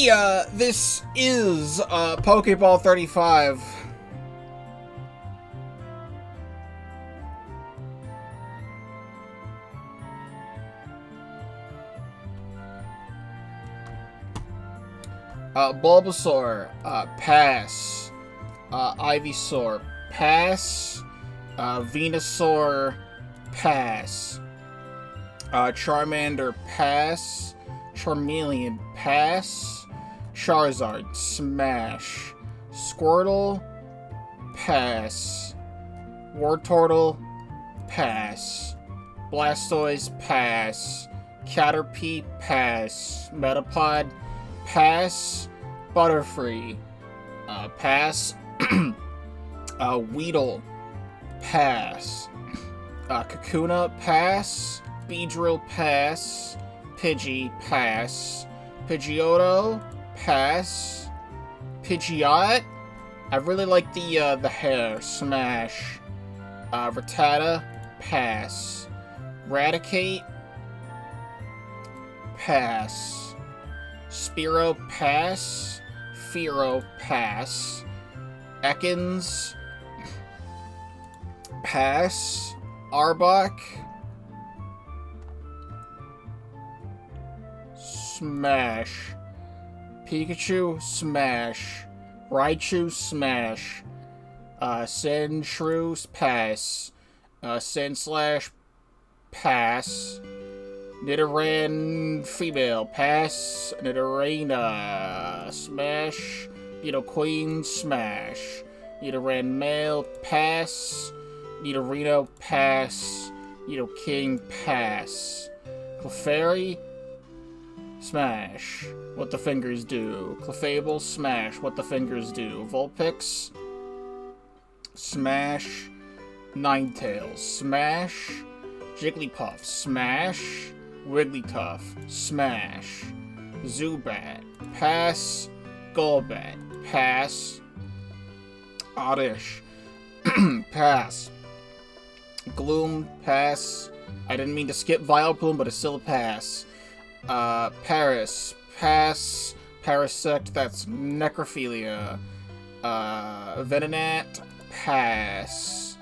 This is, Pokeball 35. Bulbasaur, pass. Ivysaur, pass. Venusaur, pass. Charmander, pass. Charmeleon, pass. Charizard, smash. Squirtle, pass. Wartortle, pass. Blastoise, pass. Caterpie, pass. Metapod, pass. Butterfree, pass. Weedle, pass. Kakuna, pass. Beedrill, pass. Pidgey, pass. Pidgeotto, pass. Pidgeot, I really like the hair, smash. Rattata, pass. Raticate, pass. Spearow, pass. Fearow, pass. Ekans, pass. Arbok, smash. Pikachu, smash. Raichu, smash. Sandshrew, pass. Sandslash, pass. Nidoran, female, pass. Nidorina, smash. Nidoqueen, smash. Nidoran, male, pass. Nidorino, pass. Nidoking, pass. Clefairy, smash. What the fingers do. Clefable, smash. What the fingers do. Vulpix, smash. Ninetales, smash. Jigglypuff, smash. Wigglytuff, smash. Zubat, pass. Golbat, pass. Oddish, pass. Gloom, pass. I didn't mean to skip Vileplume, but it's still a pass. Paris, pass. Parasect, that's Necrophilia. Venonat, pass.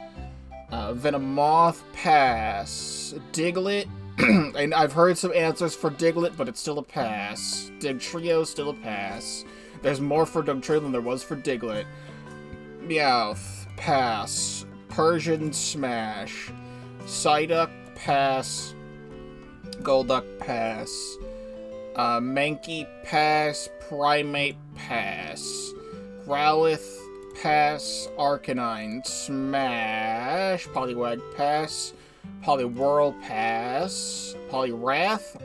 Venomoth, pass. Diglett, and I've heard some answers for Diglett, but it's still a pass. Dugtrio, still a pass. There's more for Dugtrio than there was for Diglett. Meowth, pass. Persian, smash. Psyduck, pass. Golduck, pass. Mankey, pass. Primate, pass. Growlithe, pass. Arcanine, smash. Poliwag, pass. Poliwhirl, pass. Poliwrath,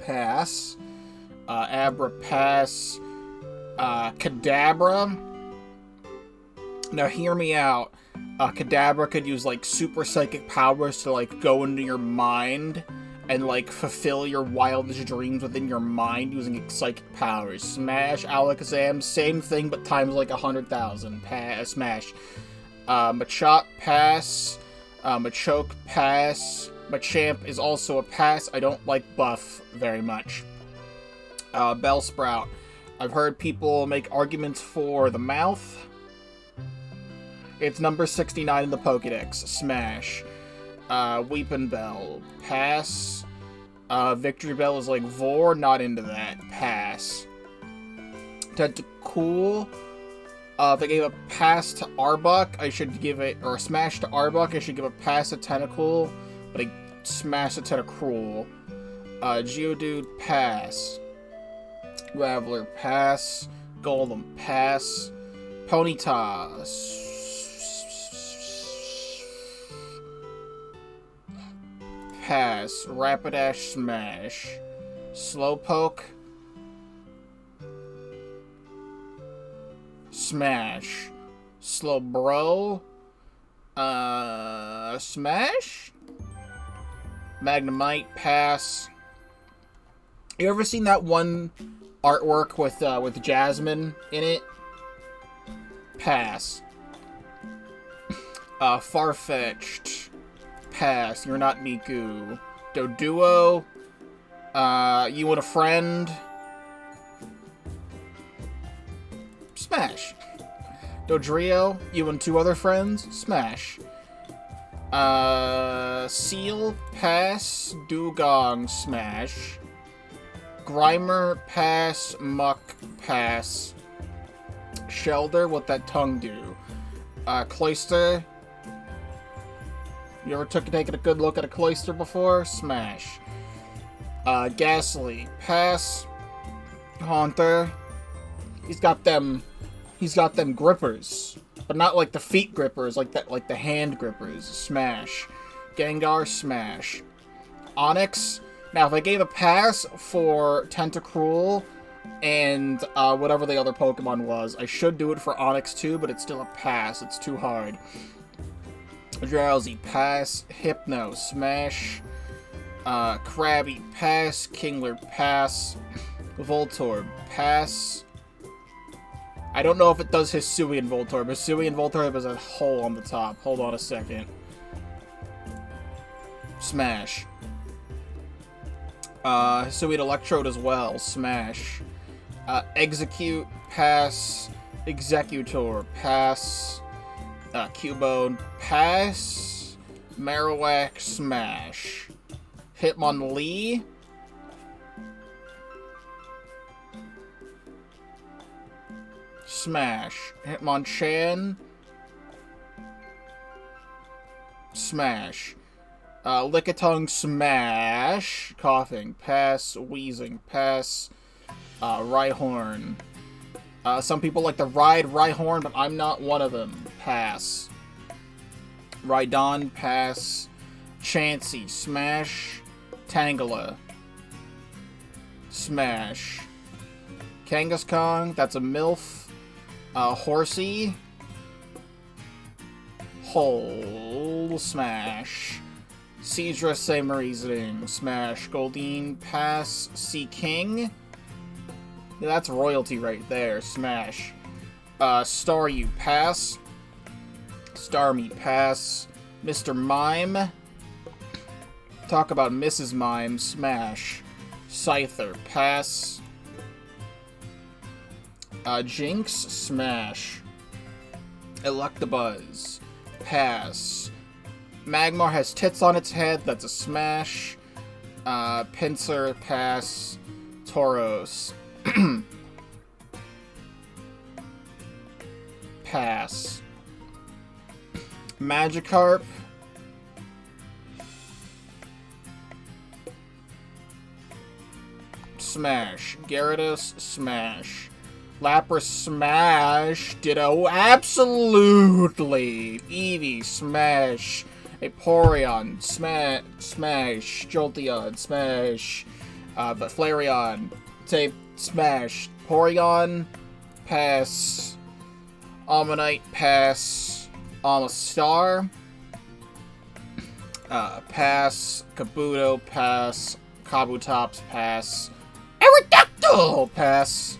pass. Abra, pass. Kadabra. Now hear me out. Kadabra could use, like, super psychic powers to, like, go into your mind and, like, fulfill your wildest dreams within your mind using psychic powers. Smash. Alakazam, same thing, but times, like, 100,000. Pass. Smash. Machop, pass. Machoke, pass. Machamp is also a pass. I don't like Buff very much. Bellsprout. I've heard people make arguments for the mouth. It's number 69 in the Pokédex. Smash. Weepinbell, pass. Victory Bell is like Vor, not into that. Pass. Tentacool. If I gave a pass to Arbok, I should give it, or a smash to Arbok, I should give a pass to Tentacool, but I smashed it to Tentacruel. Geodude, pass. Graveler, pass. Golem, pass. Ponyta, pass. Rapidash, smash. Slowpoke, smash. Slowbro, smash. Magnemite, pass. You ever seen that one artwork with Jasmine in it? Pass. Farfetch'd, pass. You're not Miku. Doduo, you and a friend, Smash. Dodrio, you and 2 other friends, smash. Seal, pass. Dugong, smash. Grimer, pass. Muck, pass. Shelder, what that tongue do? Cloyster. You ever taken a good look at a Cloyster before? Smash. Ghastly, pass. Haunter. He's got them grippers. But not like the feet grippers, like the hand grippers. Smash. Gengar, smash. Onix. Now, if I gave a pass for Tentacruel and whatever the other Pokemon was, I should do it for Onix too, but it's still a pass. It's too hard. Drowsy, pass. Hypno, smash. Krabby, pass. Kingler, pass. Voltorb, pass. I don't know if it does Hisuian Voltorb. Hisuian Voltorb is a hole on the top. Hold on a second. Smash. Hisuian Electrode as well. Smash. Execute, pass. Executor, pass. Cubone, pass. Marowak, smash. Hitmonlee. Smash. Hitmonchan. Smash. Lickitung, smash. Coughing, pass. Wheezing, pass. Rhyhorn. Some people like to ride Rhyhorn, but I'm not one of them. Pass. Rhydon, pass. Chansey, smash. Tangela. Smash. Kangaskhan, that's a MILF. Horsey. Hole. Smash. Seadra, same reasoning. Smash. Goldeen, pass. Seaking. Yeah, that's royalty right there. Smash. Staryu, pass. Starmie, pass. Mr. Mime. Talk about Mrs. Mime. Smash. Scyther, pass. Jinx, smash. Electabuzz, pass. Magmar has tits on its head, that's a smash. Pinsir, pass. Tauros. Pass. Magikarp. Smash. Gyarados, smash. Lapras, smash. Ditto, absolutely. Eevee, smash. Vaporeon, smash. Jolteon, smash. But Flareon, say smash. Porygon, pass. Ammonite, pass. Amistar, pass. Kabuto, pass. Kabutops, pass. Aerodactyl, pass.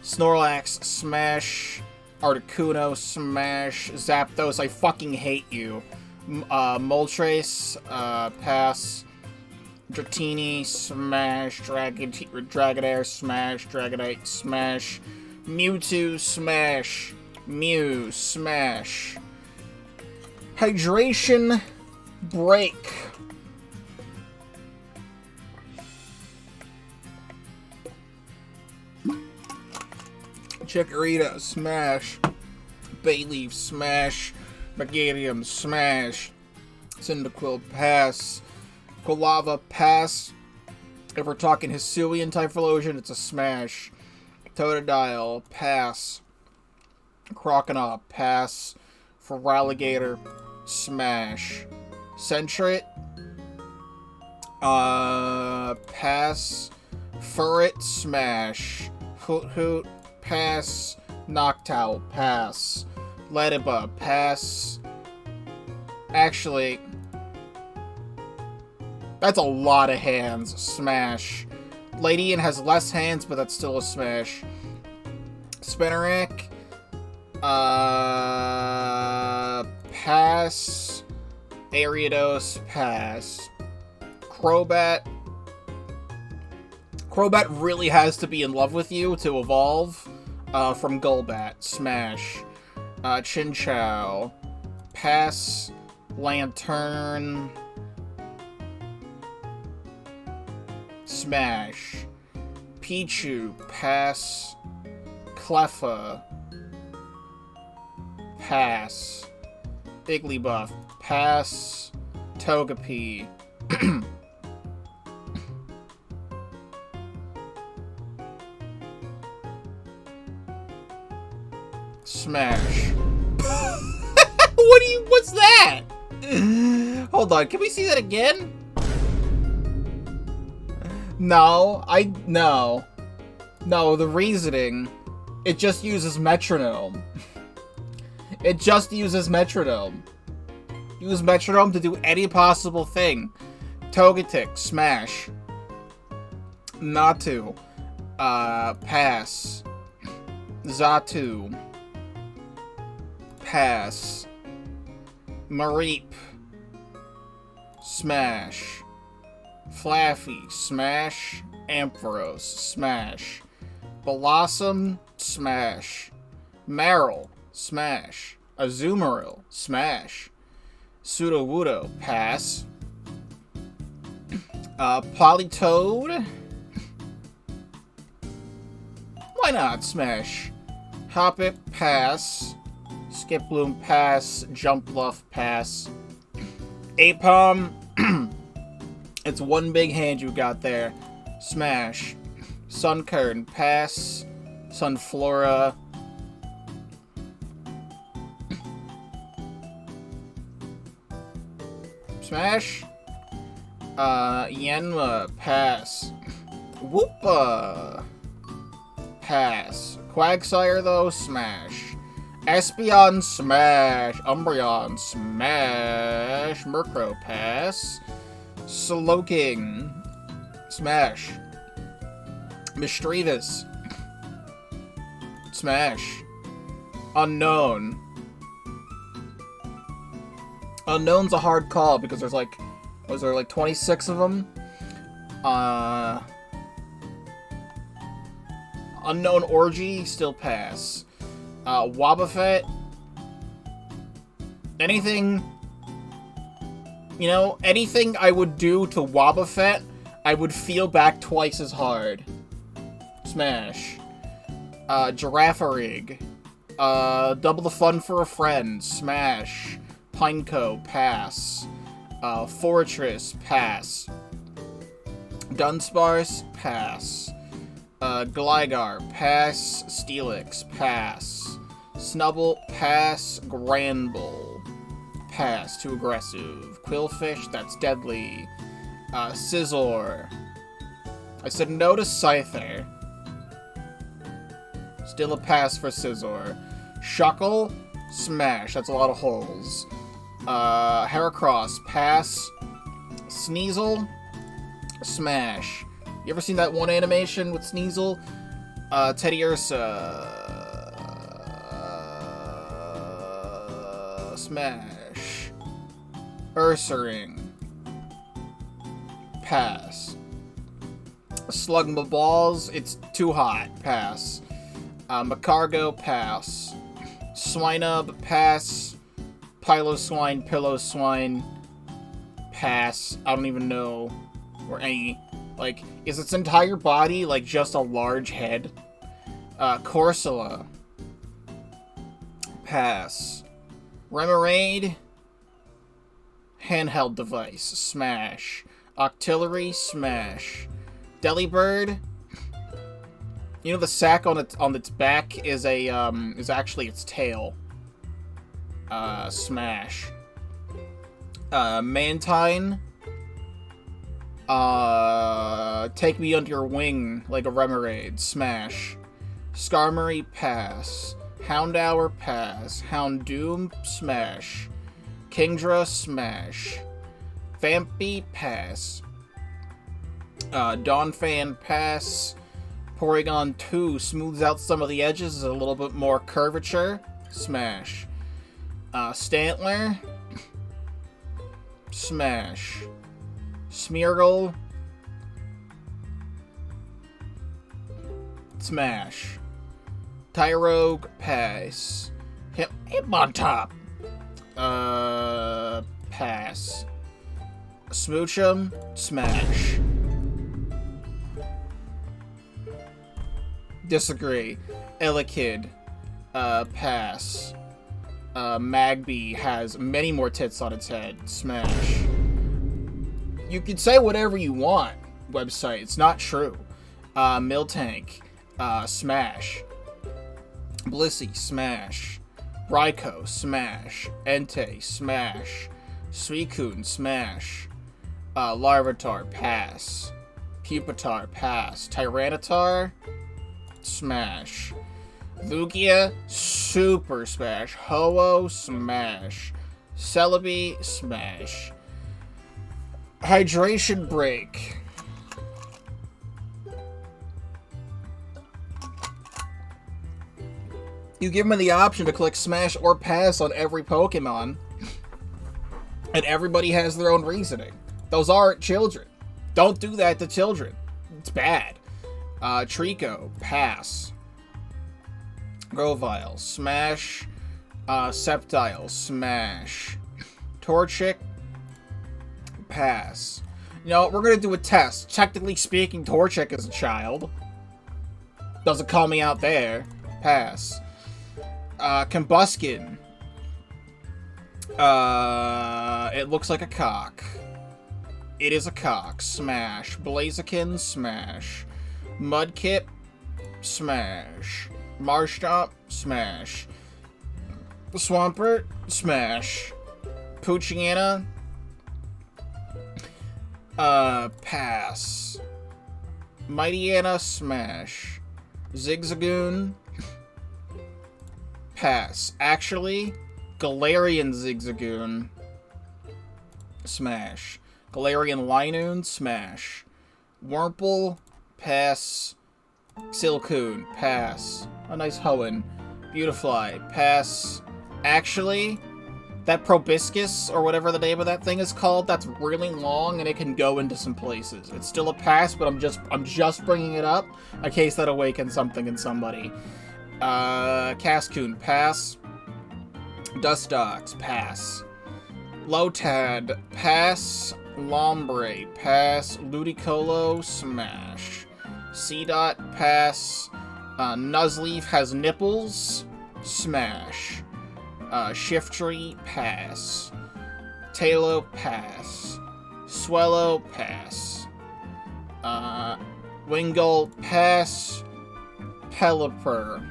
Snorlax, smash. Articuno, smash. Zapdos, I fucking hate you. Moltres, pass. Dratini, smash. Dragonair, smash. Dragonite, smash. Mewtwo, smash. Mew, smash. Hydration, break. Chikorita, smash. Bayleaf, smash. Meganium, smash. Cyndaquil, pass. Quilava, pass. If we're talking Hisuian Typhlosion, it's a smash. Totodile, pass. Croconaw, pass. Feraligatr, smash. Sentret, pass. Furret, smash. Hoot, pass. Noctowl, pass. Ledibba, pass. Actually, that's a lot of hands. Smash. Ladian has less hands, but that's still a smash. Spinarak, pass. Ariados, pass. Crobat. Crobat really has to be in love with you to evolve. from Golbat. Smash. Chinchou. Pass. Lantern. Smash. Pichu. Pass. Cleffa. Pass. Igglybuff. Pass. Togepi. Smash. What's that? Hold on, can we see that again? No, No, the reasoning, it just uses metronome. It just uses metronome. Use metronome to do any possible thing. Togetic, smash. Natu. Pass. Xatu. Pass. Mareep. Smash. Flaffy. Smash. Ampharos. Smash. Blossom. Smash. Marill. Smash. Azumarill. Smash. Sudowoodo. Pass. Politoed. Why not? Smash. Hoppip. Pass. Skiploom. Pass. Jumpluff. Pass. Apom. It's one big hand you got there. Smash. Sunkern. Pass. Sunflora. Smash. Yanma. Pass. Woopa. Pass. Quagsire, though. Smash. Espeon. Smash. Umbreon. Smash. Murkrow. Pass. Slowking. Smash. Mischievous. Smash. Unknown. Unknown's a hard call because there's like, was there like 26 of them? Unknown Orgy, still pass. Wobbuffet. Anything, you know, anything I would do to Wobbuffet, I would feel back twice as hard. Smash. Girafarig. Double the fun for a friend. Smash. Pineco. Pass. Fortress. Pass. Dunsparce. Pass. Gligar. Pass. Steelix. Pass. Snubble. Pass. Granbull. Pass. Too aggressive. Quillfish. That's deadly. Scizor. I said no to Scyther. Still a pass for Scizor. Shuckle. Smash. That's a lot of holes. Heracross. Pass. Sneasel. Smash. You ever seen that one animation with Sneasel? Teddiursa. Smash. Ursaring. Pass. Slugmaballs. It's too hot. Pass. Macargo. Pass. Swinub. Pass. Piloswine. Pillowswine. Pass. I don't even know. Or any. Like, is its entire body, like, just a large head? Corsola. Pass. Remoraid. Handheld device. Smash. Octillery. Smash. Delibird. You know the sack on its back is a is actually its tail. Smash. Mantine. Take me under your wing like a Remoraid. Smash. Skarmory. Pass. Houndour. Pass. Houndoom. Smash. Kingdra. Smash. Vampy. Pass. Donphan. Pass. Porygon 2 smooths out some of the edges, a little bit more curvature. Smash. Stantler. Smash. Smeargle. Smash. Tyrogue, pass. Hitmontop, pass. Smoochum, smash. Disagree. Elekid, pass. Magby has many more tits on its head. Smash. You can say whatever you want, website. It's not true. Miltank, smash. Blissey, smash. Raikou, smash. Entei, smash. Suicune, smash. Larvitar, pass. Pupitar, pass. Tyranitar, smash. Lugia, super smash. Ho-Oh, smash. Celebi, smash. Hydration break. You give me the option to click smash or pass on every Pokemon, and everybody has their own reasoning. Those aren't children. Don't do that to children. It's bad. Trico, pass. Grovyle, smash. Sceptile, smash. Torchic, pass. You know, we're gonna do a test. Technically speaking, Torchic is a child. Doesn't call me out there. Pass. Combuskin. It looks like a cock. It is a cock. Smash. Blaziken, smash. Mudkip, smash. Marshtomp, smash. Swampert, smash. Poochyena, pass. Mightyena, smash. Zigzagoon, pass. Actually, Galarian Zigzagoon, smash. Galarian Linoon, smash. Wurmple, pass. Silcoon, pass. A nice Hoenn. Beautifly, pass. Actually, that Proboscis, or whatever the name of that thing is called, that's really long and it can go into some places. It's still a pass, but I'm just bringing it up in case that awakens something in somebody. Cascoon, pass. Dustox, pass. Lotad, pass. Lombre, pass. Ludicolo, smash. Seedot, pass. Nuzleaf has nipples, smash. Shiftry, pass. Talo, pass. Swellow, pass. Wingull, pass. Pelipper,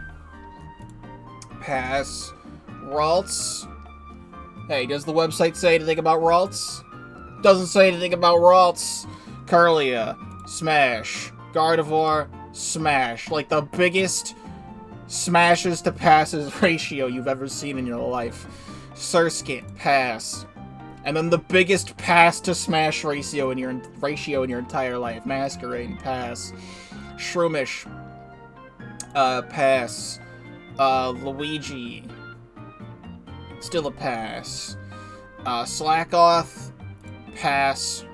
pass. Ralts. Hey, does the website say anything about Ralts? Doesn't say anything about Ralts. Kirlia, smash. Gardevoir, smash. Like the biggest smashes to passes ratio you've ever seen in your life. Surskit, pass. And then the biggest pass to smash ratio in your entire life. Masquerain, pass. Shroomish, pass. Luigi, still a pass. Slackoth, pass.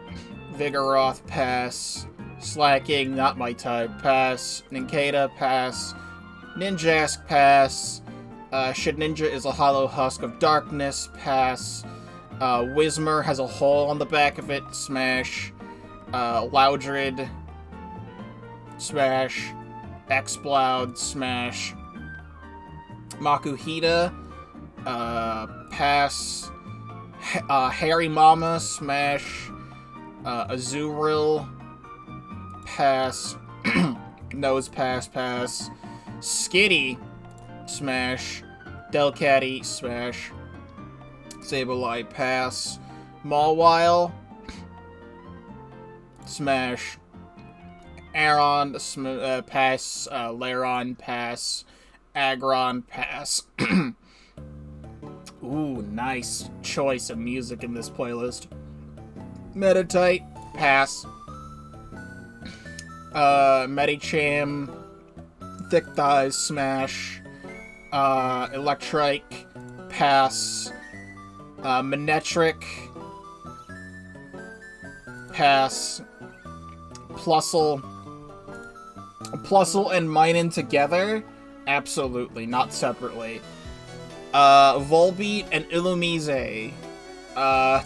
Vigoroth, pass. Slacking, not my type, pass. Nincada, pass. Ninjask, pass. Shedinja is a hollow husk of darkness, pass. Whismur has a hole on the back of it, smash. Loudred, smash. Exploud, smash. Makuhita, pass. Harry Mama, smash. Azurill, pass. Nose pass, pass. Skitty, smash. Delcatty, smash. Sableye, pass. Mawile, smash. Aron, pass. Lairon, pass. Aggron, pass. Ooh, nice choice of music in this playlist. Meditite, pass. Medicham, Thick Thighs, smash. Electrike, pass. Manectric, pass. Plusle and Minun together, Absolutely, not separately. Volbeat and Illumise.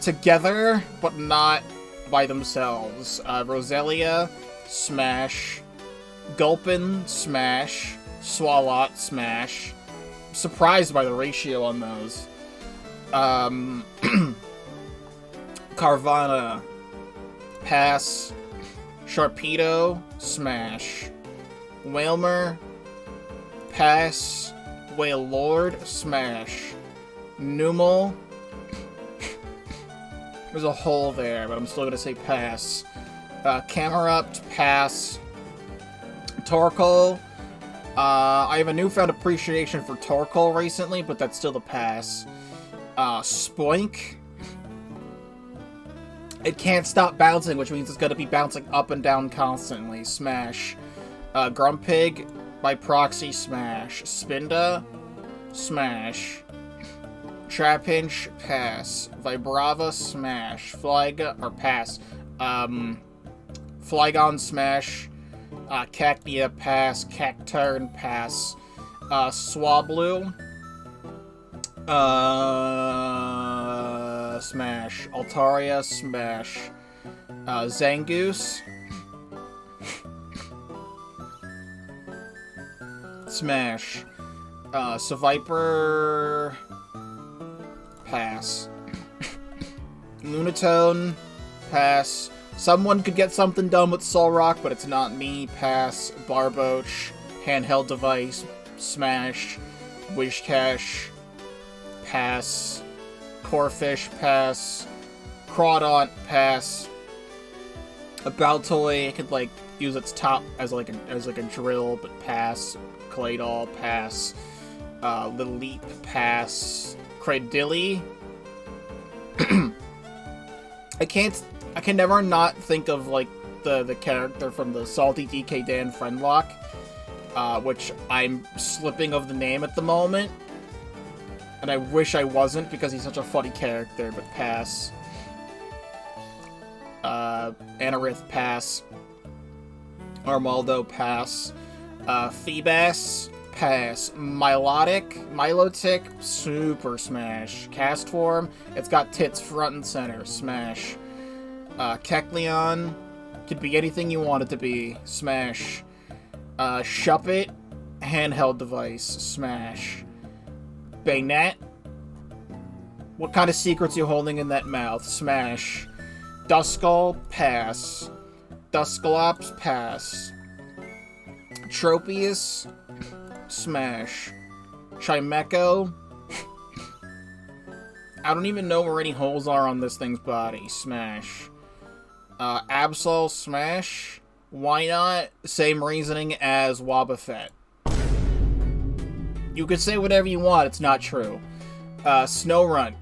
Together, but not by themselves. Roselia, smash. Gulpin, smash. Swalot, smash. Surprised by the ratio on those. Carvana, pass. Sharpedo, smash. Wailmer, pass. Wailord, smash. Numel. There's a hole there, but I'm still gonna say pass. Camerupt, pass. Torkoal. I have a newfound appreciation for Torkoal recently, but that's still a pass. Spoink. It can't stop bouncing, which means it's gonna be bouncing up and down constantly. Smash. Grumpig, by proxy, smash. Spinda, smash. Trapinch, pass. Vibrava, smash. Pass. Flygon, smash. Cacnea, pass. Cacturn, pass. Swablu, smash. Altaria, smash. Zangoose, smash. Seviper, pass. Lunatone, pass. Someone could get something done with Solrock, but it's not me. Pass. Barboach, handheld device, smash. Wishcash, pass. Corphish, pass. Crawdaunt, pass. A Baltoy could like use its top as like a drill, but pass. Claydol, pass. Little Leap, pass. Cradilly. I can never not think of like the character from the Salty DK Dan Friendlock, which I'm slipping of the name at the moment, and I wish I wasn't because he's such a funny character. But pass. Anorith, pass. Armaldo, pass. Feebas, pass. Milotic, super smash. Castform, it's got tits front and center, smash. Kecleon, could be anything you want it to be, smash. Shuppet, handheld device, smash. Baynet, what kind of secrets you holding in that mouth, smash. Duskull, pass. Dusclops, pass. Tropius, smash. Chimecho, I don't even know where any holes are on this thing's body, smash. Absol, smash. Why not? Same reasoning as Wobbuffet. You could say whatever you want, it's not true. Snorunt,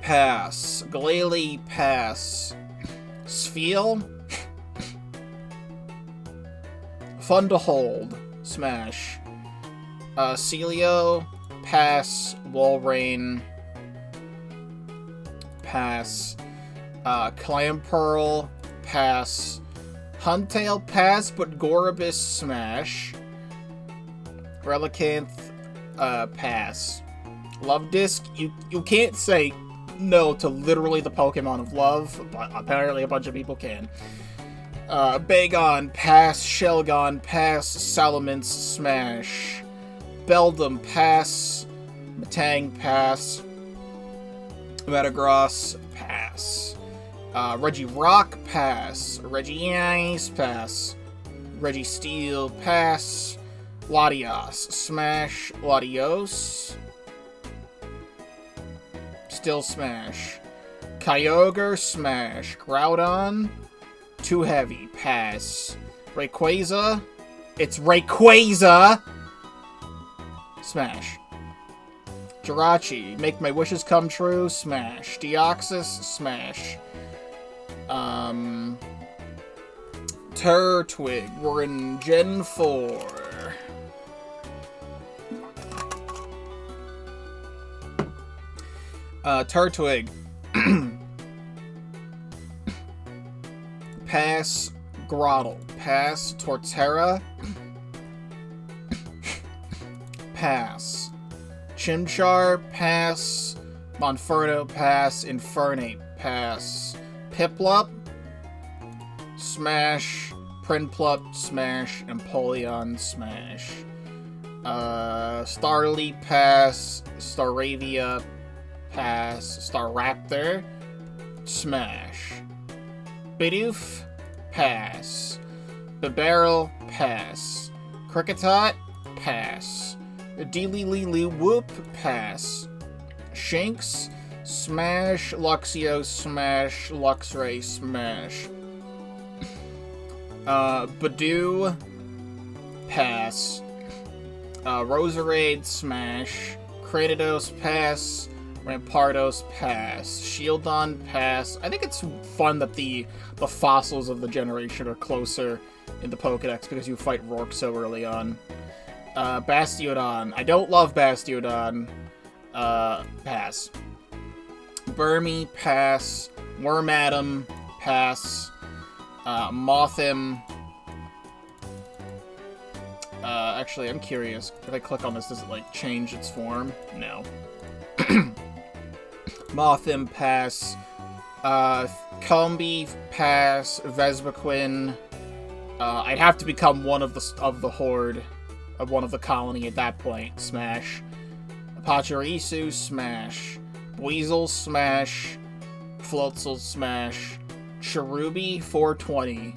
pass. Glalie, pass. Spheal, fun to hold, smash. Celio, pass. Walrein, pass. Clamperl, pass. Huntail, pass, but Gorobus, smash. Relicanth, pass. Love Disc, you can't say no to literally the Pokemon of love, but apparently a bunch of people can. Bagon, pass. Shelgon, pass. Salamence, smash. Beldum, pass. Metang, pass. Metagross, pass. Regirock, pass. Regice, pass. Registeel, pass. Latios, smash. Latios, still smash. Kyogre, smash. Groudon, too heavy, pass. Rayquaza, it's Rayquaza, smash. Jirachi, make my wishes come true, smash. Deoxys, smash. Turtwig, we're in Gen 4. Turtwig, pass. Grotle, pass. Torterra, pass. Chimchar, pass. Monferno, pass. Infernape, pass. Piplup, smash. Prinplup, smash. Empoleon, smash. Starly, pass. Staravia, pass. Staraptor, smash. Bidoof, pass. Bibarel, pass. Kricketot, pass. Deelily Whoop, pass. Shanks, smash. Luxio, smash. Luxray, smash. Badoo, pass. Roserade, smash. Cranidos, pass. Rampardos, pass. Shieldon, pass. I think it's fun that the fossils of the generation are closer in the Pokedex because you fight Rourke so early on. Bastiodon. I don't love Bastiodon. Pass. Burmy, pass. Wormadam, pass. Mothim. Actually, I'm curious. If I click on this, does it, like, change its form? No. Mothim, pass. Combee, pass. Vespaquin. I'd have to become one of the horde, of one of the colony at that point. Smash. Pachirisu, smash. Weasel, smash. Floatzel, smash. Cherubi, 420.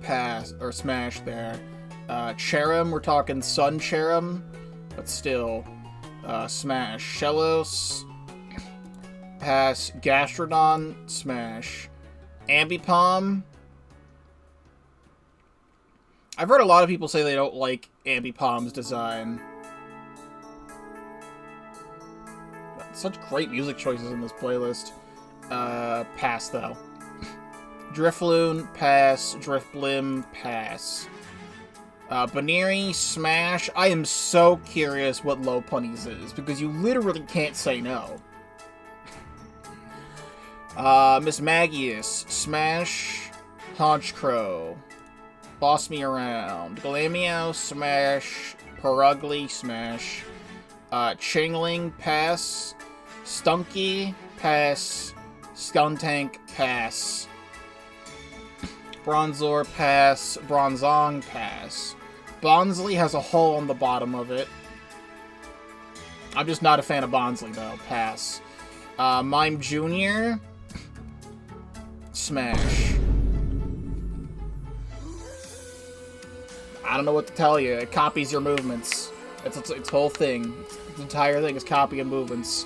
Pass, or smash there. Cherim, we're talking Sun Cherim, but still. Smash. Shellos, pass. Gastrodon, smash. Ambipom. I've heard a lot of people say they don't like Ambipom's design. Such great music choices in this playlist. Pass, though. Drifloon, pass. Drifblim, pass. Baneri, smash. I am so curious what Lopunny's is, because you literally can't say no. Miss Magius, smash. Honchcrow, boss me around. Glameow, smash. Perugly, smash. Chingling, pass. Stunky, pass. Skuntank, pass. Bronzor, pass. Bronzong, pass. Bonsley has a hole on the bottom of it. I'm just not a fan of Bonsley, though. Pass. Mime Jr., smash. I don't know what to tell you. It copies your movements. It's its whole thing. Its entire thing is copying movements.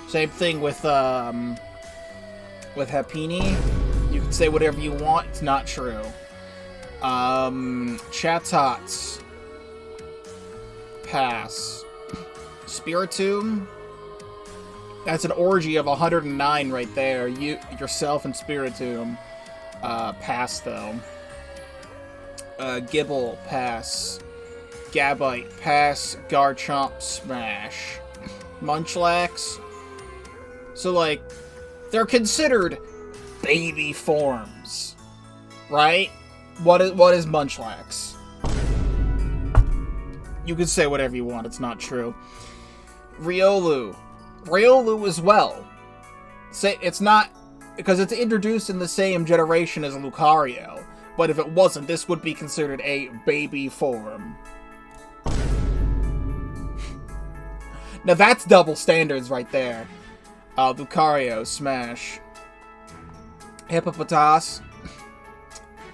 Same thing with Happiny. You can say whatever you want. It's not true. Chatot, pass. Spiritomb. That's an orgy of 109 right there. Yourself and Spiritomb. Pass, though. Gibble, pass. Gabite, pass. Garchomp, smash. Munchlax. So, like, they're considered baby forms, right? What is Munchlax? You can say whatever you want, it's not true. Riolu as well. Say it's not, because it's introduced in the same generation as Lucario, but if it wasn't, this would be considered a baby form. Now that's double standards right there. Lucario, smash. Hippopotas,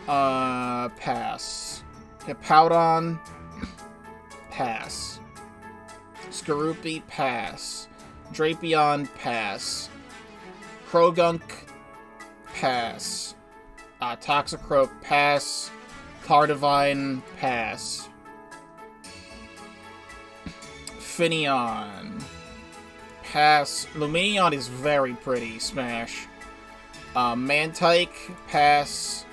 pass. Hippowdon, pass. Skorupi, pass. Drapion, pass. Krogunk, pass. Toxicroak, pass. Cardivine, pass. Finneon, pass. Lumineon is very pretty, smash. Mantike, pass.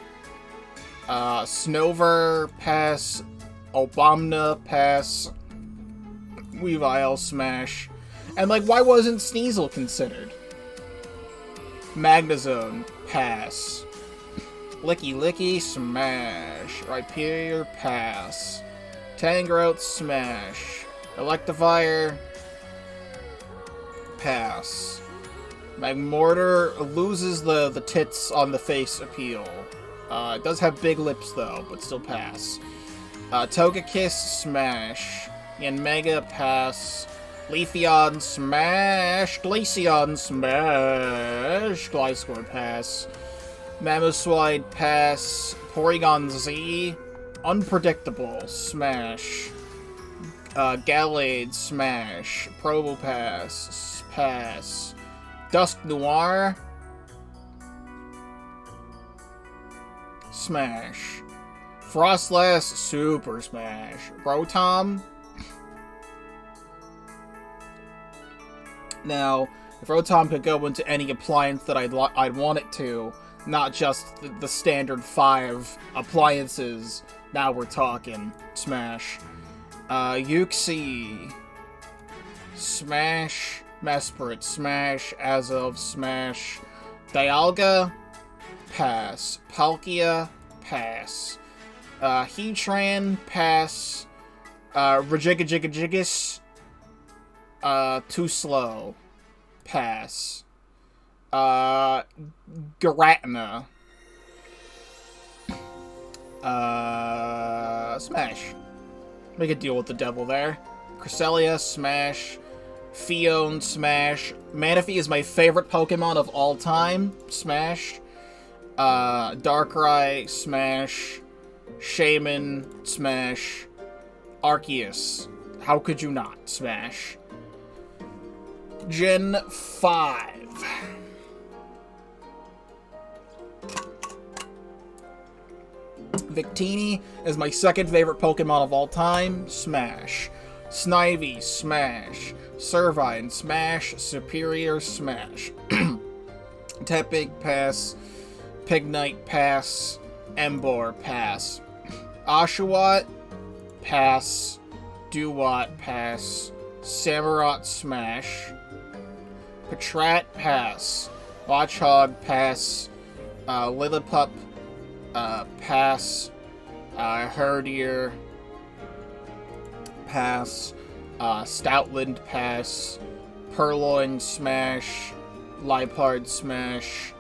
Snover, pass. Obomna, pass. Weavile, smash. And, like, why wasn't Sneasel considered? Magnezone, pass. Licky, smash. Rhyperior, pass. Tangrowth, smash. Electivire, pass. Magmortar loses the tits on the face appeal. It does have big lips though, but still pass. Togekiss, smash. Yanmega, pass. Leafeon, smash. Glaceon, smash. Gliscor, pass. Mamoswine, pass. Porygon Z, unpredictable, smash. Gallade, smash. Probopass, pass. Dusk Noir, smash. Frostlass, super smash. Rotom. Now, if Rotom could go into any appliance that I'd want it to, not just the standard 5 appliances, now we're talking. Smash. Uxie, smash. Mesprit, smash. Azelf, smash. Dialga, pass. Palkia, pass. Heatran, pass. Regigigigigus, too slow, pass. Giratina, smash. Make a deal with the devil there. Cresselia, smash. Fion, smash. Manaphy is my favorite Pokemon of all time. Smash. Darkrai, smash. Shaman, smash. Arceus, how could you not? Smash. Gen 5. Victini is my second favorite Pokemon of all time. Smash. Snivy, smash. Servine, smash. Superior, smash. Tepig, pass. Pignite, pass. Emboar, pass. Oshawott, pass. Duwat, pass. Samurott, smash. Patrat, pass. Watchog, pass. Lillipup, pass. Herdier, pass. Stoutland, pass. Purloin, smash. Liepard, smash.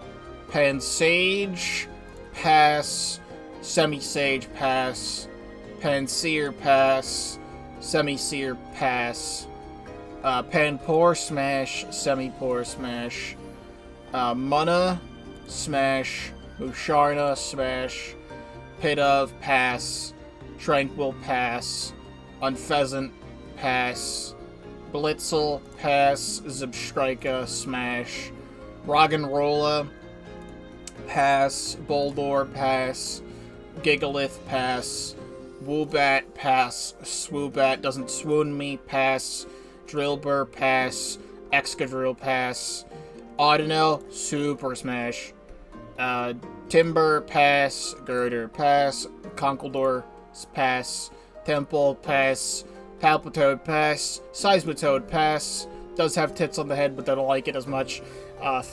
Pansage, pass. Semi-Sage, pass. Pansear, pass. Semi-Sear, pass. Panpour, smash. Semi-Pour, smash. Munna, smash. Musharna, smash. Pidove, pass. Tranquil, pass. Unpheasant, pass. Blitzel, pass. Zebstrika, smash. Roggenrola, pass. Boldor, pass. Gigalith, pass. Woobat, pass. Swoobat doesn't swoon me, pass. Drillbur, pass. Excadrill, pass. Audino, super smash. Timber, pass. Girder, pass. Conkeldurr, pass. Temple, pass. Palpitoad, pass. Seismitoad, pass. Does have tits on the head, but I don't like it as much.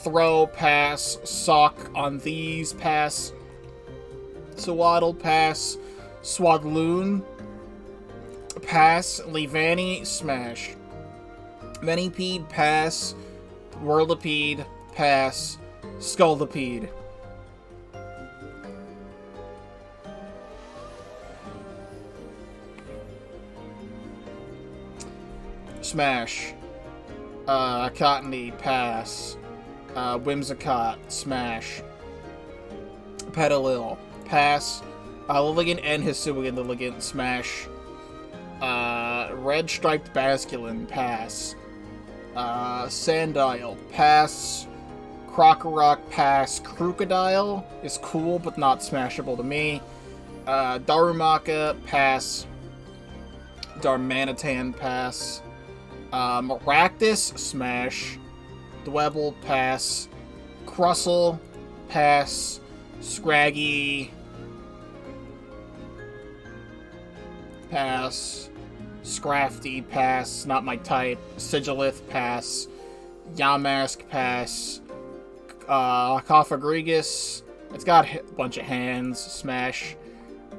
Throw, pass. Sock on these, pass. Swaddle, pass. Swadloon, pass. Leavanny, smash. Venipede, pass. Whirlipede, pass. Scoldipede. Smash. Cottony, pass. Whimsicott, smash. Petalil, pass. Lilligant and Hisuian Lilligant, smash. Red Striped Basculin, pass. Sandile, pass. Krokorok, pass. Crocodile is cool, but not smashable to me. Darumaka, pass. Darmanitan, pass. Maractus, smash. Dwebble, pass. Crustle, pass. Scraggy, pass. Scrafty, pass. Not my type. Sigilith, pass. Yamask, pass. Cophagrigus, it's got a bunch of hands. Smash.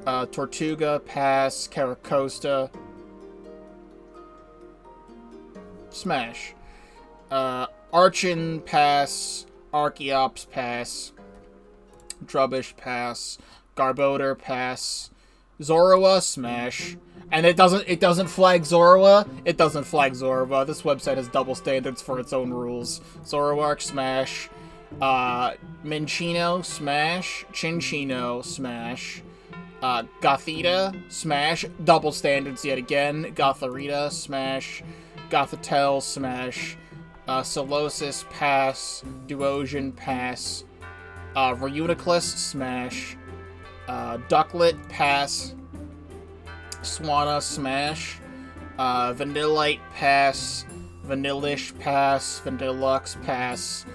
Tortuga, pass. Caracosta, smash. Archon, pass. Archeops, pass. Drubbish, pass. Garbodor, pass. Zorua, smash. And it doesn't flag Zorua. It doesn't flag Zorua. This website has double standards for its own rules. Zoroark, smash. Minchino, smash. Chinchino, smash. Gothita, smash. Double standards yet again. Gotharita, smash. Gothitelle, smash. Solosis, pass. Duosian, pass. Reuniclus, smash. Ducklet, pass. Swanna, smash. Vanillite, pass. Vanillish, pass. Vanillux, pass.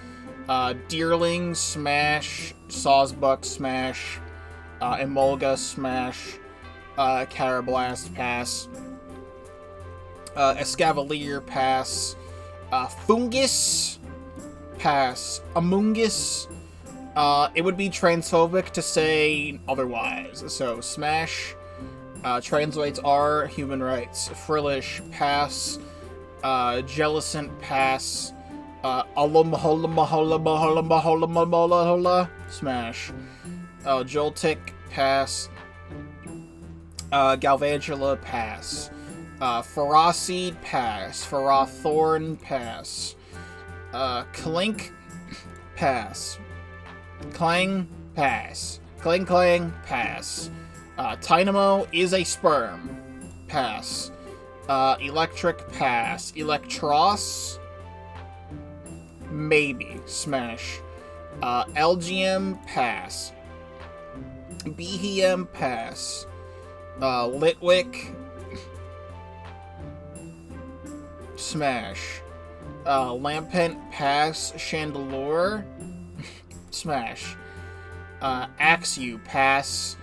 Deerling, smash. Sawsbuck, smash. Emolga, smash. Carablast, pass. Escavalier, pass. Fungus, pass. Amoongus. It would be transphobic to say otherwise, so smash. Translates are human rights. Frillish, pass. Jellicent, pass. Smash. Joltik, pass. Galvantula, pass. Ferocid, pass. Ferrothorn, pass. Clink, pass. Clang, pass. Clang, clang, pass. Tynamo is a sperm. Pass. Electric, pass. Electros, maybe. Smash. LGM, pass. Behem, pass. Litwick, smash. Lampent, pass. Chandelure, smash. Axew, pass.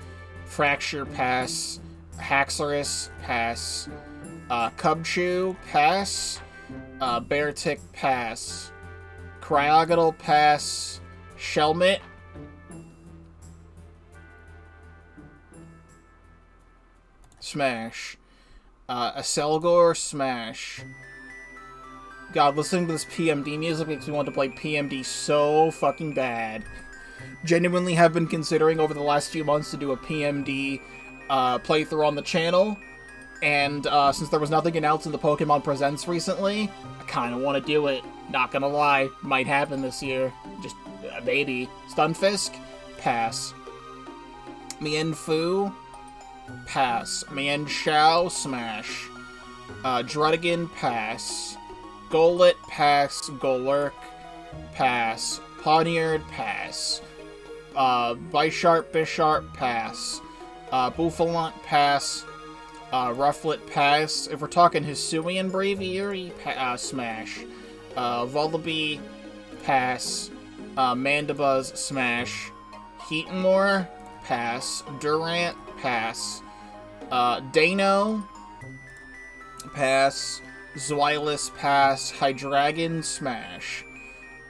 Fracture, pass. Haxorus, pass. Cubchoo, pass. Beartick, pass. Cryogonal, pass. Shelmet, smash. Aselgor, smash. God, listening to this PMD music makes me want to play PMD so fucking bad. Genuinely have been considering over the last few months to do a PMD playthrough on the channel, and since there was nothing announced in the Pokemon Presents recently, I kind of want to do it. Not gonna lie, might happen this year. Just maybe. Stunfisk, pass. Mienfoo, pass. Mienshao, smash. Druddigan, pass. Golett, pass. Golurk, pass. Pawniard, pass. Bisharp, Bisharp, pass. Bouffalant, pass. Rufflet, pass. If we're talking Hisuian Braviary, smash. Vullaby, pass. Mandibuzz, smash. Heatmore, pass. Durant, pass. Dano, pass. Zweilous, pass. Hydreigon, smash.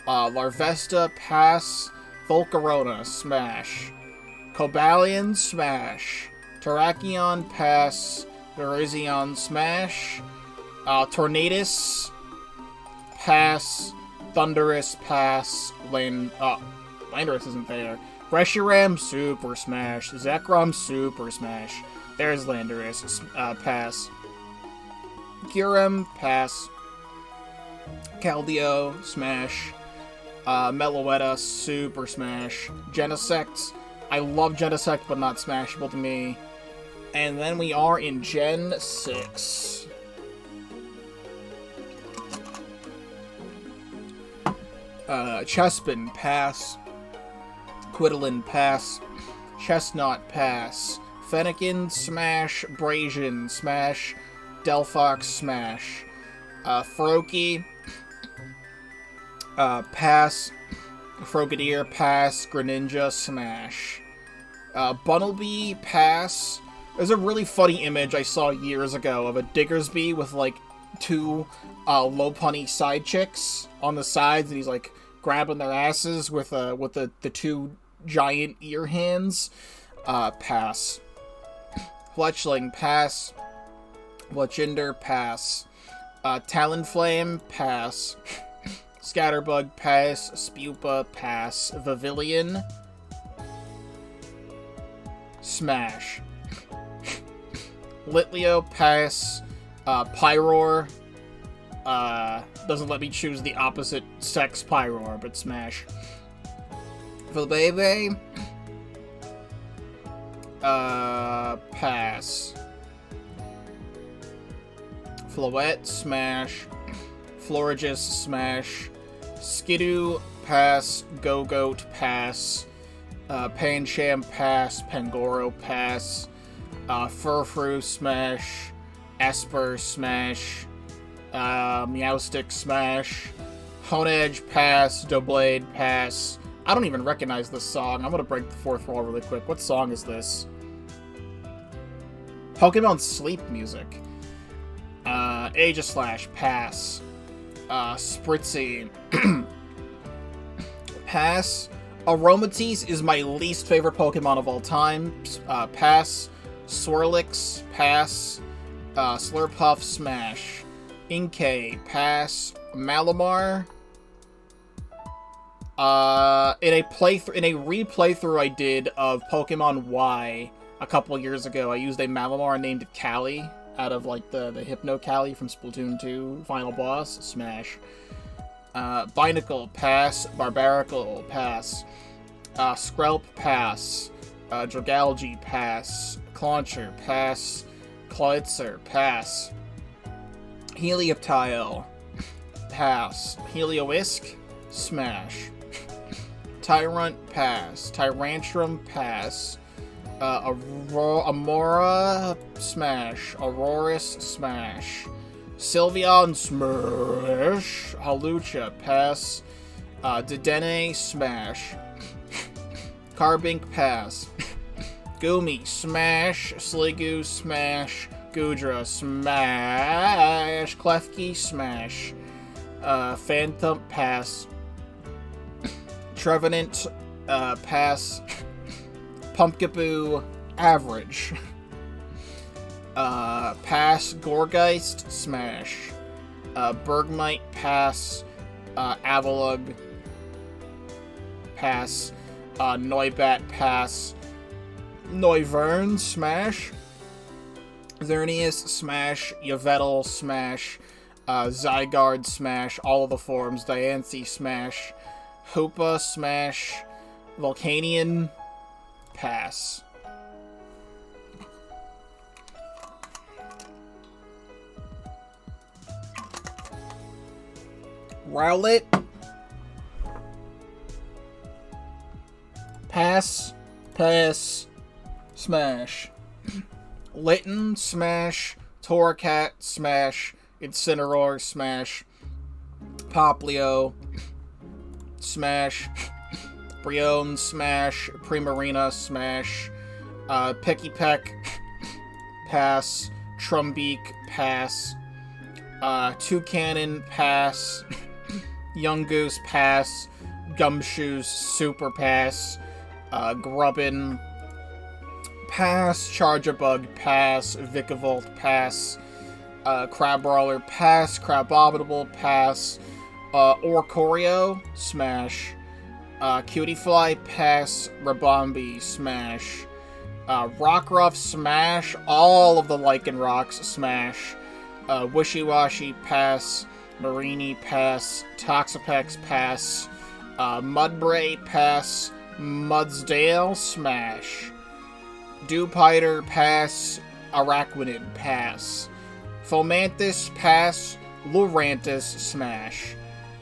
Larvesta, pass. Volcarona, smash. Cobalion, smash. Terrakion, pass. Virizion, smash. Tornadus, pass. Thundurus, pass. Landorus isn't there. Reshiram, super smash. Zekrom, super smash. There's Landorus, pass. Kyurem, pass. Keldeo, smash. Meloetta, super smash. Genesect, I love Genesect, but not smashable to me. And then we are in Gen 6. Chespin, pass. Quidlin, pass. Chestnut, pass. Fennekin, smash. Brazian, smash. Delphox, smash. Froakie, pass. Frogadier, pass. Greninja, smash. Bunnelby, pass. There's a really funny image I saw years ago of a Diggersby with, like, two Lopunny side chicks on the sides, and he's, like, grabbing their asses with the two giant ear hands. Pass. Fletchling, pass. Fletchinder, pass. Talonflame, pass. Scatterbug, pass. Spupa, pass. Pavilion, smash. Litleo, pass. Pyroar, doesn't let me choose the opposite sex Pyroar, but smash. For the baby, pass. Floette, smash. Florigis, smash. Skidoo, pass. Go-Goat, pass. Pancham, pass. Pangoro, pass. Furfrou, smash. Esper, smash. Meowstic, smash. Honedge, pass. Doublade, pass. I don't even recognize this song. I'm gonna break the fourth wall really quick. What song is this? Pokemon Sleep music. Aegislash, pass. Spritzy, pass. Aromatisse is my least favorite Pokemon of all time. Pass. Swirlix, pass. Slurpuff, smash. Inkay, pass. Malamar. In a replaythrough I did of Pokemon Y a couple years ago, I used a Malamar and named it Callie out of like the Hypno Callie from Splatoon 2 final boss. Smash. Binacle, pass. Barbaracle, pass. Skrelp, pass. Dragalge, pass. Clauncher, pass. Kloitzer, pass. Helioptile, pass. Helioisk, smash. Tyrunt, pass. Tyrantrum, pass. Amora, smash. Aurorus, smash. Sylveon, smash. Halucha, pass. Dedenne, smash. Carbink, pass. Goomy, smash. Sliggoo, smash. Goodra, smash. Klefki, smash. Phantom, pass. Trevenant, pass. Pumpkaboo, average. Pass. Gorgeist, smash. Bergmite, pass. Avalugg, pass. Noibat, pass. Noivern, smash. Xerneas, smash. Yveltal, smash. Zygarde, smash. All of the forms. Diancie, smash. Hoopa, smash. Volcanion, pass. Rowlet, pass. Pass. Smash. Litten, smash. Torracat, smash. Incineroar, smash. Poplio, smash. Brionne, smash. Primarina, smash. Pikipek, pass. Trumbeak, pass. Toucanon, pass. Yungoos, pass. Gumshoes, super pass. Grubbin, pass. Charjabug, pass. Vikavolt, pass. Crabrawler, pass. Crabominable, pass. Oricorio, smash. Cutiefly, pass. Rabombi, smash. Rockruff, smash. All of the Lycanrocs, smash. Wishy-Washy, pass. Marini, pass. Toxapex, pass. Mudbray, pass. Mudsdale, smash. Dewpider, pass. Araquanid, pass. Fomantis, pass. Lurantis, smash.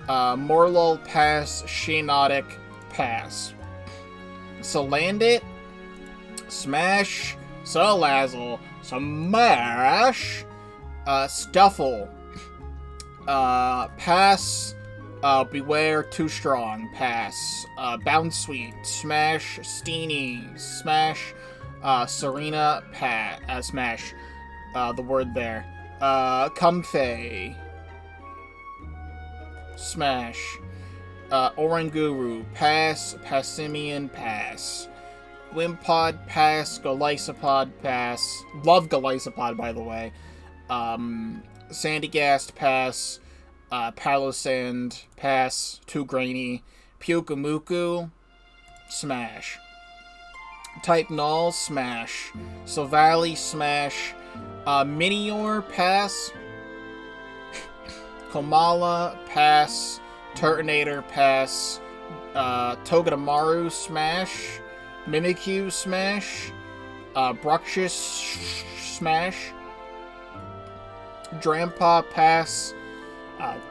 Morlul, pass. Shiinotic, pass. Salandit, smash. Salazzle, smash. Stuffle, pass. Beware, too strong, pass. Bounsweet, smash. Steenie, smash. Serena, smash. The word there. Comfey, smash. Oranguru, pass. Passimian, pass. Wimpod, pass. Golisopod, pass. Love Golisopod, by the way. Sandygast, pass. Palossand, pass. Too grainy. Pyukumuku, smash. Type Null, smash. Silvally, smash. Minior, pass. Komala, pass. Turtonator, pass. Togedemaru, smash. Mimikyu, smash. Bruxish, smash. Drampa, pass.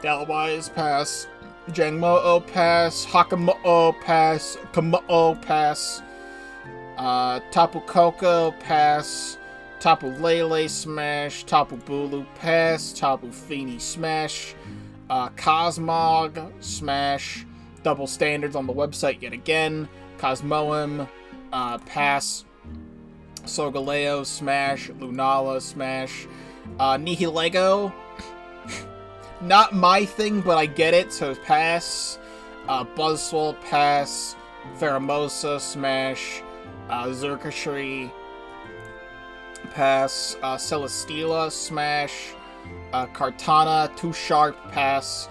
Delwise, pass. Jangmo-o, pass. Hakamo-o, pass. Kamo-o, pass. Tapu Koko, pass. Tapu Lele, smash. Tapu Bulu, pass. Tapu Fini, smash. Cosmog, smash. Double standards on the website yet again. Cosmoem, pass. Solgaleo, smash. Lunala, smash. Nihilego, not my thing, but I get it, so pass. Buzzswole, pass. Pheromosa, smash. Xurkitree, pass. Celesteela, smash. Kartana, too sharp, pass.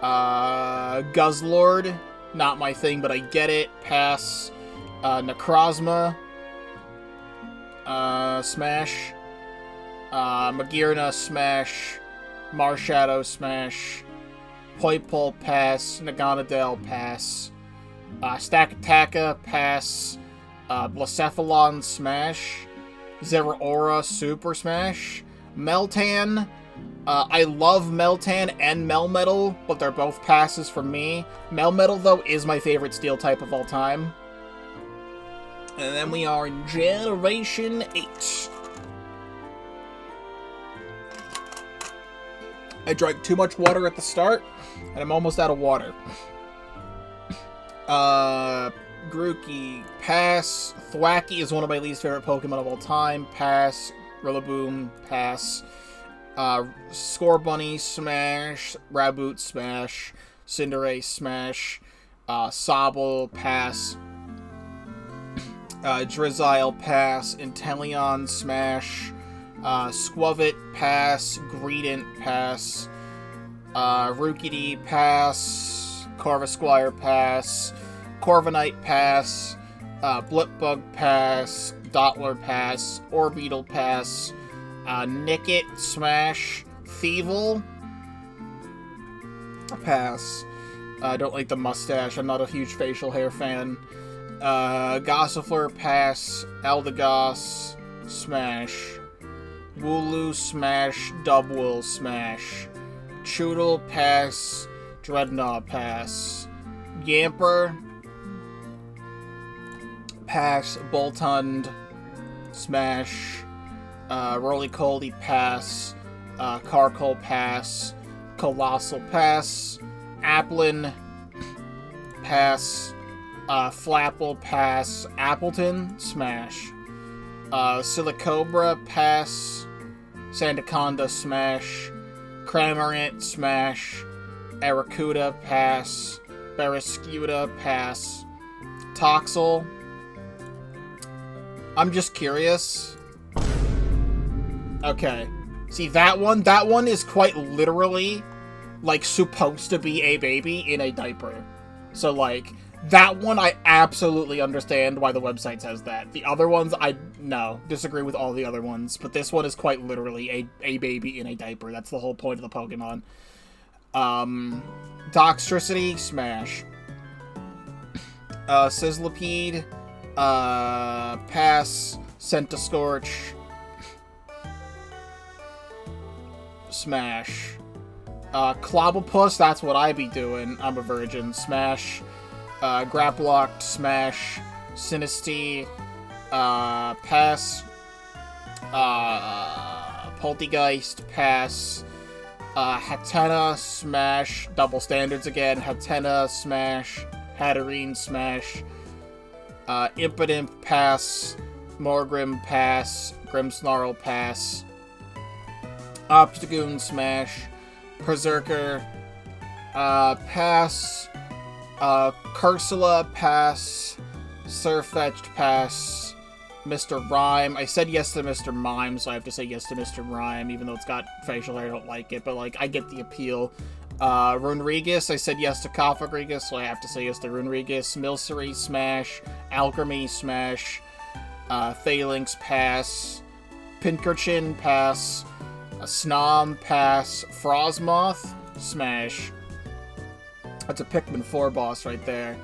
Guzzlord, not my thing, but I get it, pass. Necrozma, smash. Magearna, smash. Marshadow, smash. Poipole, pass. Naganadel, pass. Stakataka, pass. Blacephalon, smash. Zeraora, super smash. Meltan, I love Meltan and Melmetal, but they're both passes for me. Melmetal, though, is my favorite steel type of all time. And then we are in Generation 8. I drank too much water at the start, and I'm almost out of water. Grookey, pass. Thwackey is one of my least favorite Pokemon of all time. Pass. Rillaboom, pass. Scorbunny, smash. Raboot, smash. Cinderace, smash. Sobble, pass. Drizzile, pass. Inteleon, smash. Squavit, pass. Greedent, pass. Rookidee, pass. Corvisquire, pass. Corviknight, pass. Blipbug, pass. Dottler, pass. Orbeetle, pass. Nickit, smash. Thievul, pass. I don't like the mustache. I'm not a huge facial hair fan. Gossifleur, pass. Eldegoss, smash. Wooloo, smash. Dubwool, smash. Choodle, pass. Dreadnought, pass. Yamper, pass. Boltund, smash. Roly-Poly, pass. Carkol, pass. Colossal, pass. Applin, pass. Flapple, pass. Appleton, smash. Silicobra, pass. Sandaconda, smash. Cramorant, smash. Arrokuda, pass. Barraskewda, pass. Toxel, I'm just curious. Okay. See, that one is quite literally, like, supposed to be a baby in a diaper. So, like, that one I absolutely understand why the website says that. The other ones, no, disagree with all the other ones. But this one is quite literally a baby in a diaper. That's the whole point of the Pokemon. Doxtricity, smash. Sizzlipede, pass. Centiskorch, smash. Clobbopus, that's what I be doing. I'm a virgin. Smash. Grapploct, smash. Sinistea, pass. Poltegeist, pass. Hatena, smash. Double standards again. Hatena, smash. Hatterene, smash. Impidimp, pass. Morgrim, pass. Grimmsnarl, pass. Obstagoon, smash. Berserker, pass. Cursula, pass. Surfetched, pass. Mr. Rhyme. I said yes to Mr. Mime, so I have to say yes to Mr. Rhyme, even though it's got facial hair. I don't like it, but, like, I get the appeal. Runrigus. I said yes to Kofagrigus, so I have to say yes to Runrigus. Milcery, smash. Alchemy, smash. Phalanx, pass. Pinkerchin, pass. Snom, pass. Frostmoth, smash. That's a Pikmin 4 boss right there.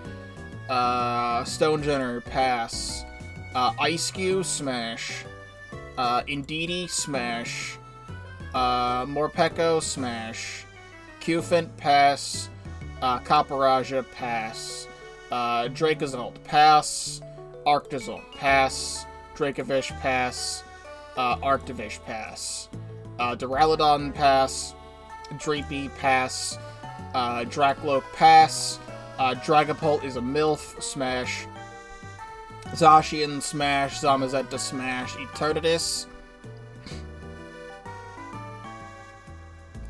Stonejenner, pass. Ice-Cube, smash. Indeedee, smash. Morpeko, smash. Cufant, pass. Copperajah, pass. Dracozolt, pass. Arctozolt, pass. Dracovish, pass. Arctovish, pass. Duraludon, pass. Dreepy, pass. Dracloak, pass. Dragapult is a MILF, smash. Zacian, smash. Zamazenta, smash. Eternatus,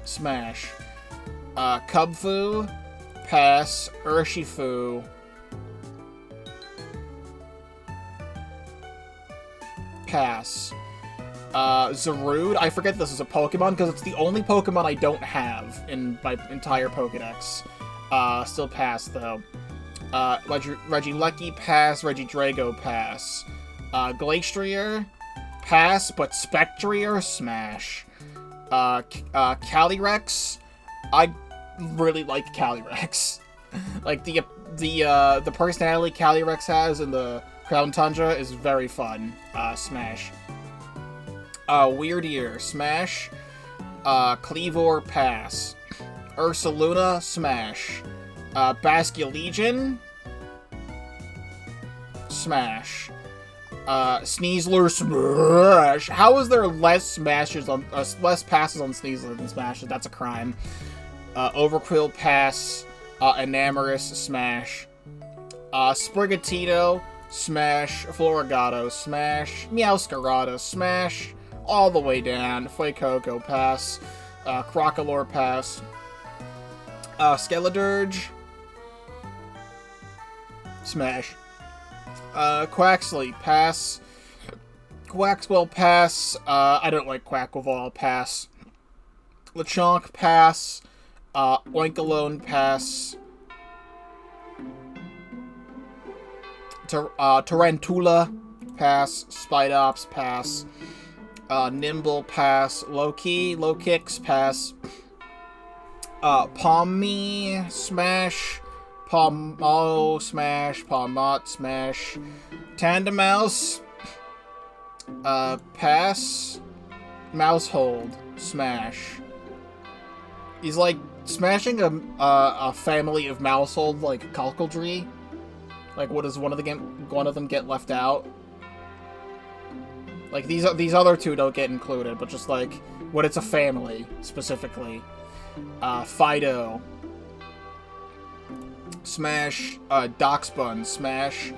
smash. Cubfu, pass. Urshifu, pass. Zarude, I forget this is a Pokemon because it's the only Pokemon I don't have in my entire Pokedex. Still pass, though. Regieleki, pass. Regidrago, pass. Glastrier, pass, but Spectrier, smash. Calyrex, I really like Calyrex. Like, the personality Calyrex has in the Crown Tundra is very fun. Smash. Weirdeer, smash. Cleavor, pass. Ursaluna, smash. Basculegion, smash. Sneasler, smash. How is there less smashes on less passes on Sneasler than smashes? That's a crime. Overqwil, pass. Enamorous, smash. Sprigatito, smash. Florigato, smash. Meowscarada, smash. All the way down. Fuecoco, pass. Crocolore, pass. Skeledirge, smash. Quaxley, pass. Quaxwell, pass. I don't like Quackleval, pass. Lechonk, pass. Oinkalone, pass. Tarantula, pass. Spidops, pass. Nimble, pass. Low-Key, Low-Kicks, pass. Palmy, smash. Palmo, smash. Palmot, smash. Tandemouse, pass. Mousehold, smash. He's like smashing a family of Mousehold like Calcaldree. Like, what does one of them get left out? Like, these other two don't get included, but just like when it's a family specifically. Fido, smash. Doxbun, smash.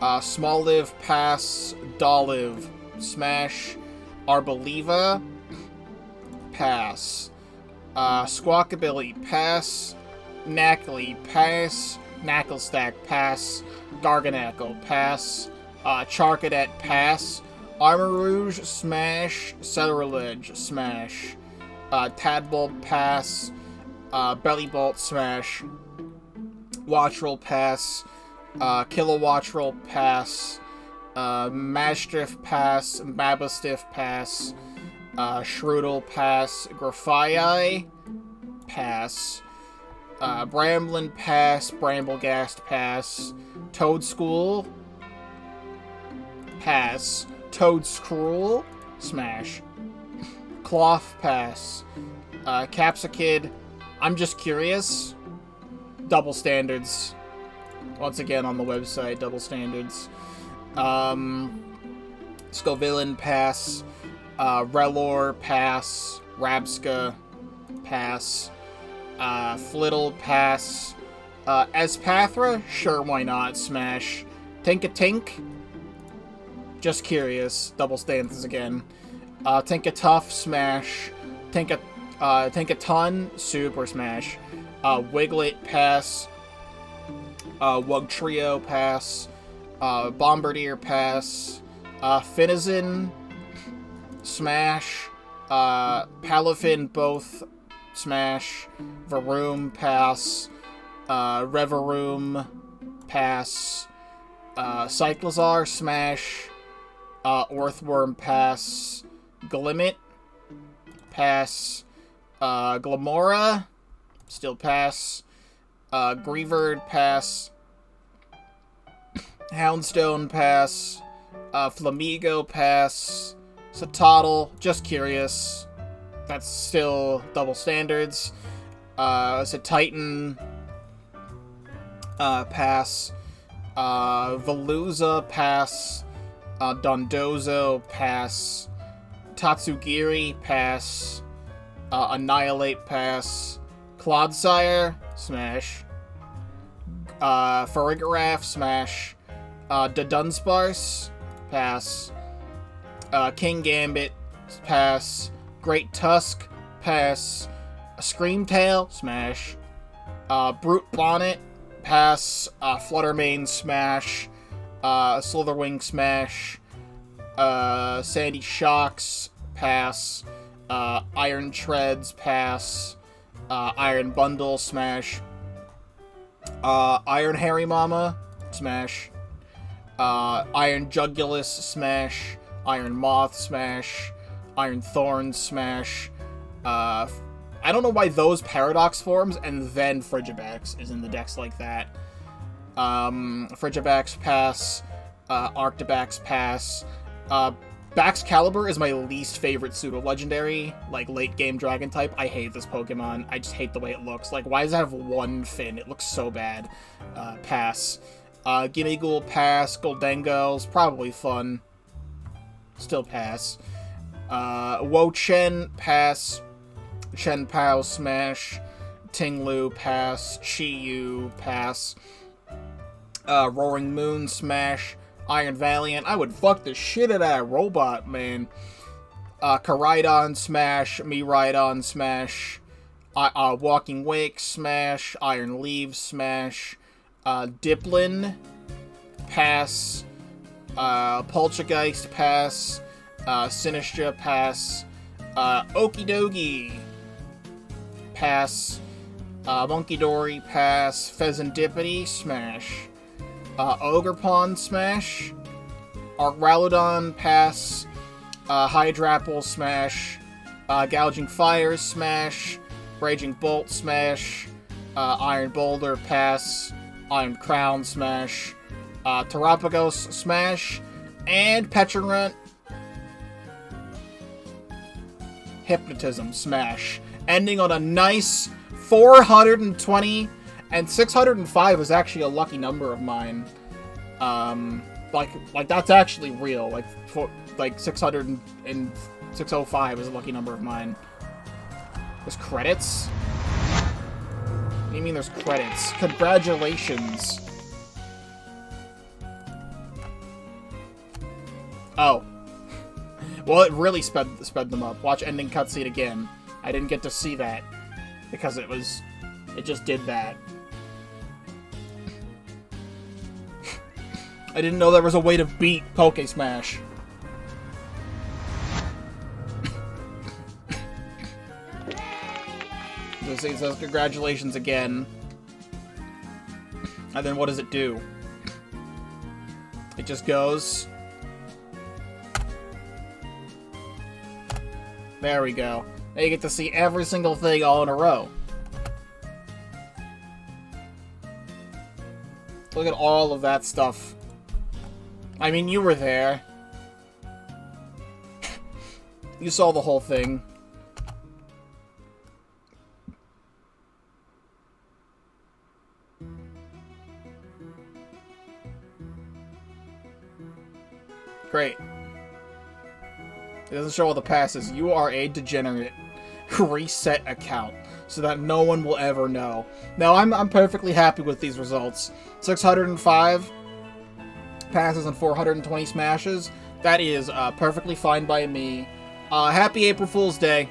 Smalliv, pass. Dolliv, smash. Arboliva, pass. Squawkabilly, pass. Knackly, pass. Knacklestack, pass. Garganackle, pass. Charcadet, pass. Armarouge, smash. Ceruledge, smash. Tadbulb, pass. Bellybolt, smash. Watchroll, pass. Kilowattrel, pass. Mastiff, pass. Mabastiff, pass. Shroodle, pass. Grafii, pass. Bramblin, pass. Bramblegast, pass. Toadschool, pass. Toadscruel, smash. Cloth, pass. Capsakid, I'm just curious. Double standards. Once again on the website, double standards. Scovillain, pass. Relor, pass. Rabska, pass. Flittle, pass. Espathra, sure, why not, smash. Tinkatink, just curious, double standards again. Tinkatuff, smash. Tinkaton, super smash. Wiglet, pass. Wugtrio, pass. Bombardier, pass. Finizen, smash. Palafin, both, smash. Varoom, pass. Reveroom, pass. Cyclizar, smash. Orthworm, pass. Glimmet, pass. Glamora, still pass. Greavard, pass. Houndstone, pass. Flamigo, pass. Satotl, just curious. That's still double standards. Titan, pass. Veluza, pass. Dondozo, pass. Tatsugiri, pass. Annihilate, pass. Clodsire, smash. Farigiraf, smash. Dunsparce, pass. King Gambit, pass. Great Tusk, pass. Screamtail, smash. Brute Bonnet, pass. Fluttermane, smash. Slitherwing, smash. Sandy Shocks, pass. Iron Treads, pass. Iron Bundle, smash. Iron Harry Mama, smash. Iron Jugulus, smash. Iron Moth, smash. Iron Thorn, smash. I don't know why those Paradox forms and then Frigibax is in the decks like that. Frigibax, pass. Arctibax, pass. Baxcalibur is my least favorite pseudo-legendary, like, late-game dragon type. I hate this Pokemon. I just hate the way it looks. Like, why does it have one fin? It looks so bad. Pass. Gimmighoul, pass. Goldengo's probably fun. Still pass. Wo-Chen, pass. Chen-Pao, smash. Tinglu, pass. Chi-Yu, pass. Roaring Moon, smash. Iron Valiant. I would fuck the shit out of that robot, man. Koraidon, smash. Miraidon, smash. Walking Wake, smash. Iron Leaves, smash. Diplin, pass. Poltergeist, pass. Sinistra, pass. Okidogi, pass. Monkey pass. Pheasantipity, smash. Ogerpon, smash. Arcralodon, pass. Hydrapple, smash. Gouging Fires, smash. Raging Bolt, smash. Iron Boulder, pass. Iron Crown, smash. Terapagos, smash. And Pecharunt, Hypnotism, smash. Ending on a nice 420, and 605 is actually a lucky number of mine. Like that's actually real. Like 600 and 605 is a lucky number of mine. There's credits? What do you mean there's credits? Congratulations. Oh. Well, it really sped them up. Watch ending cutscene again. I didn't get to see that because it just did that. I didn't know there was a way to beat Poke Smash. So it says congratulations again. And then what does it do? It just goes. There we go. Now you get to see every single thing all in a row. Look at all of that stuff. I mean, you were there. You saw the whole thing. Great. It doesn't show all the passes. You are a degenerate. Reset account so that no one will ever know. Now, I'm perfectly happy with these results. 605 passes and 420 smashes. That is perfectly fine by me. Happy April Fool's Day.